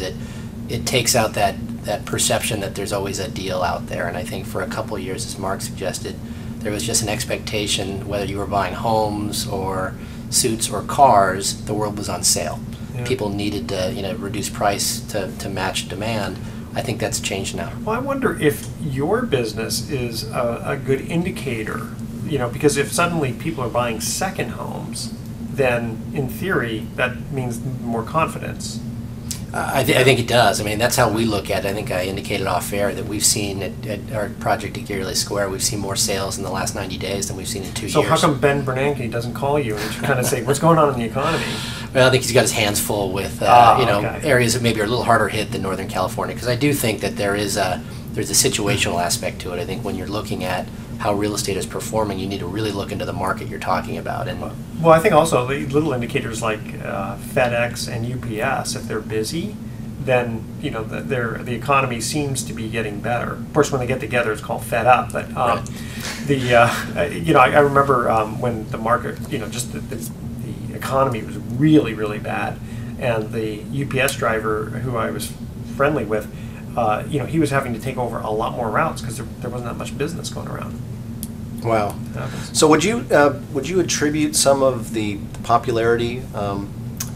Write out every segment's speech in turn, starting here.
it takes out that perception that there's always a deal out there. And I think for a couple of years, as Mark suggested, there was just an expectation, whether you were buying homes or suits or cars, the world was on sale. Yeah. People needed to reduce price to match demand. I think that's changed now. Well, I wonder if your business is a good indicator, because if suddenly people are buying second homes, then in theory that means more confidence. I think it does. I mean, that's how we look at it. I think I indicated off air that we've seen at our project at Gearley Square, we've seen more sales in the last 90 days than we've seen in 2 years. So how come Ben Bernanke doesn't call you and kind of say, what's going on in the economy? Well, I think he's got his hands full with areas that maybe are a little harder hit than Northern California, because I do think that there's a situational aspect to it. I think when you're looking at how real estate is performing, you need to really look into the market you're talking about. And well, I think also the little indicators like FedEx and UPS, if they're busy, then the economy seems to be getting better. Of course, when they get together, it's called Fed Up. But right. I remember when the market, just the economy was really, really bad, and the UPS driver who I was friendly with, he was having to take over a lot more routes because there wasn't that much business going around. Wow. So would you attribute some of the popularity,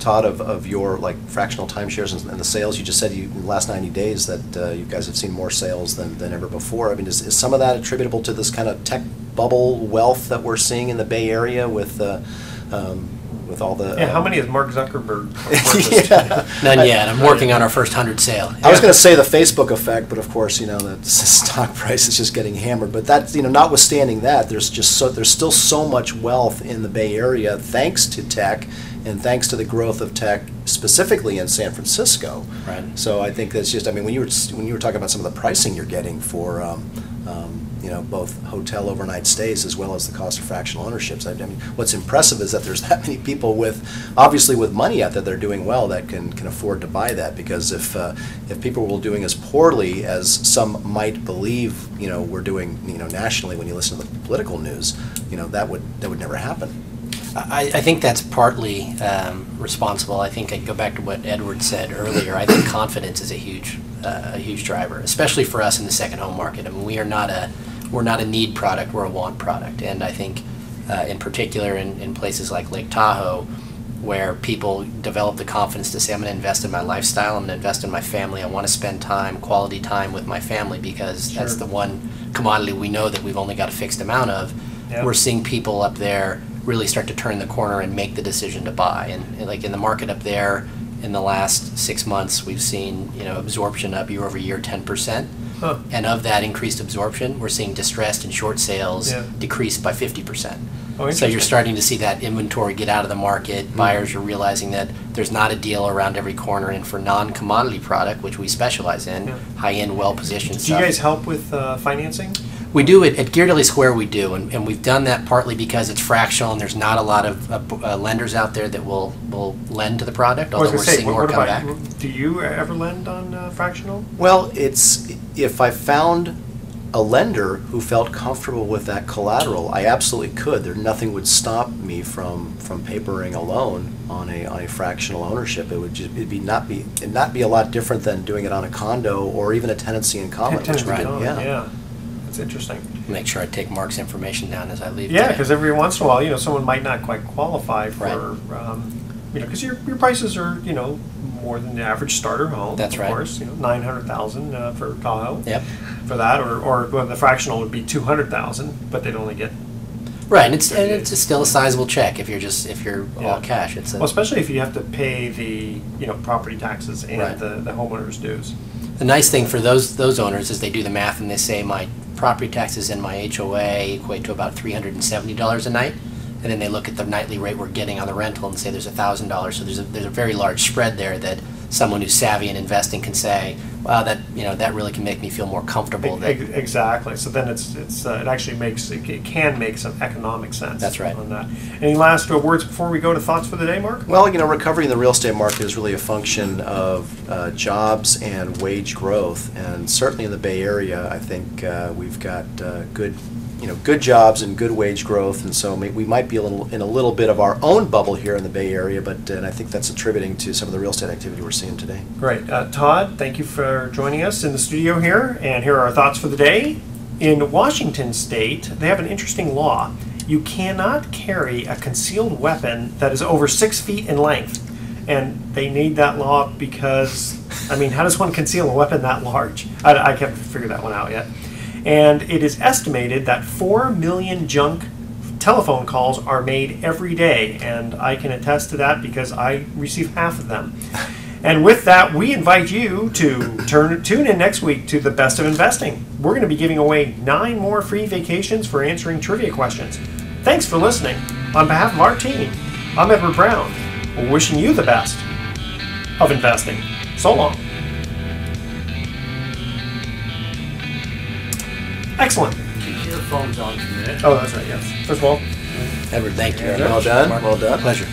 Todd, of your fractional timeshares and the sales? You just said in the last 90 days that you guys have seen more sales than ever before. I mean, is some of that attributable to this kind of tech bubble wealth that we're seeing in the Bay Area with all the... Yeah, how many has Mark Zuckerberg purchased? None yet. I'm working on our first 100 sale. I was going to say the Facebook effect, but of course, the stock price is just getting hammered. But that, notwithstanding that, there's still so much wealth in the Bay Area thanks to tech and thanks to the growth of tech specifically in San Francisco. Right. So I think that's just, when you were talking about some of the pricing you're getting for both hotel overnight stays as well as the cost of fractional ownerships. I mean, what's impressive is that there's that many people obviously with money out there that are doing well that can afford to buy that, because if people were doing as poorly as some might believe, we're doing, nationally when you listen to the political news, that would never happen. I think that's partly responsible. I think I go back to what Edward said earlier. I think confidence is a huge driver, especially for us in the second home market. I mean, we're not a need product, we're a want product. And I think in particular in places like Lake Tahoe, where people develop the confidence to say, I'm going to invest in my lifestyle, I'm going to invest in my family, I want to spend quality time with my family, because that's the one commodity we know that we've only got a fixed amount of. Yep. We're seeing people up there really start to turn the corner and make the decision to buy. And like in the market up there, in the last 6 months, we've seen absorption up year over year 10%. Huh. And of that increased absorption, we're seeing distressed and short sales decrease by 50%. Oh, so you're starting to see that inventory get out of the market. Mm-hmm. Buyers are realizing that there's not a deal around every corner, and for non-commodity product, which we specialize in, high-end, well-positioned stuff. Do you guys help with financing? We do it at Gearley Square. We do, and we've done that partly because it's fractional, and there's not a lot of lenders out there that will lend to the product. Although we're seeing more come back. Do you ever lend on fractional? Well, if I found a lender who felt comfortable with that collateral, I absolutely could. Nothing would stop me from papering a loan on a fractional ownership. It'd not be a lot different than doing it on a condo or even a tenancy in common. Yeah. That's interesting. Make sure I take Mark's information down as I leave. Yeah, because every once in a while, someone might not quite qualify for, because your prices are, more than the average starter home. That's right. Of course, $900,000 for Tahoe. Yep. For that, or the fractional would be $200,000, but they'd only get. Right, and it's still a sizable check if you're all cash. Well, especially if you have to pay the property taxes and the homeowner's dues. The nice thing for those owners is they do the math and they say my property taxes and my HOA equate to about $370 a night, and then they look at the nightly rate we're getting on the rental and say there's $1,000. So there's a very large spread there that someone who's savvy in investing can say, wow, that really can make me feel more comfortable. Exactly. So then it actually can make some economic sense. That's right. On that. Any last words before we go to thoughts for the day, Mark? Well, recovery in the real estate market is really a function of jobs and wage growth, and certainly in the Bay Area, I think we've got good good jobs and good wage growth, and so we might be in a little bit of our own bubble here in the Bay Area, and I think that's attributing to some of the real estate activity we're seeing today. Great. Todd, thank you for joining us in the studio here, and here are our thoughts for the day. In Washington State, they have an interesting law. You cannot carry a concealed weapon that is over 6 feet in length. And they need that law because, I mean, how does one conceal a weapon that large? I haven't figured that one out yet. And it is estimated that 4 million junk telephone calls are made every day. And I can attest to that because I receive half of them. And with that, we invite you to tune in next week to the Best of Investing. We're going to be giving away 9 more free vacations for answering trivia questions. Thanks for listening. On behalf of our team, I'm Edward Brown. We're wishing you the best of investing. So long. Excellent. Keep your phones on for a minute. Oh, that's right, yes. First of all, Edward, thank you. Yeah. Well done. Mark. Well done. Pleasure.